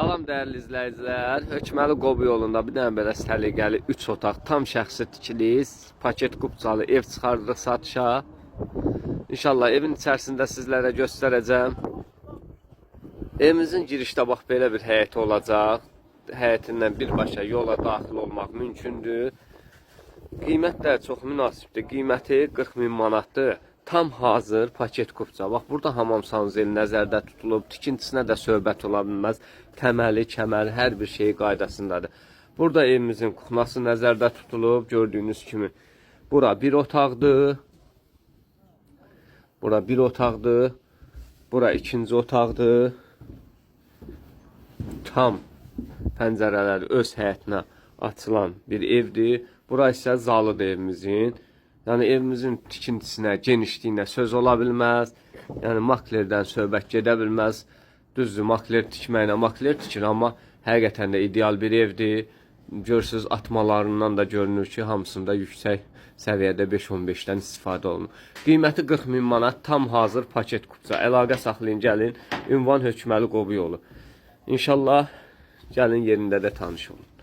Salam dəyərli izləyicilər, Hökməli Qobu yolunda bir dənə belə səliqəli 3 otaq, tam şəxsi tikiliyiz, paket qubcalı ev çıxardırıq satışa. İnşallah evin içərisində sizlərə göstərəcəm. Evimizin girişdə bax belə bir həyəti olacaq. Həyətindən birbaşa yola daxil olmaq mümkündür. Qiymət də çox münasibdir. Qiyməti 40.000 manatdır. Tam hazır paket qubca. Bax, burada hamam sanuzeli nəzərdə tutulub. Tikintisinə də söhbət ola bilməz. Təməli, kəməri, hər bir şey qaydasındadır. Burada evimizin kuxnası nəzərdə tutulub. Gördüyünüz kimi. Bura bir otaqdır. Bura bir otaqdır. Bura ikinci otaqdır. Tam pəncərələri öz həyətinə açılan bir evdir. Bura isə zalıdır evimizin. Yəni evimizin tikintisinə, genişliyinə söz ola bilməz. Yəni maklerdən söhbət gedə bilməz. Düzdür, makler tikməklə makler tikir, amma həqiqətən də ideal bir evdir. Görürsünüz, atmalarından da görünür ki, hamısında yüksək səviyyədə 5-15-dən istifadə olunur. Qiyməti 40.000 manat, tam hazır paket qubca. Əlaqə saxlayın, gəlin. Ünvan Hökməli Qobu yolu. İnşallah gəlin yerində də tanış olun.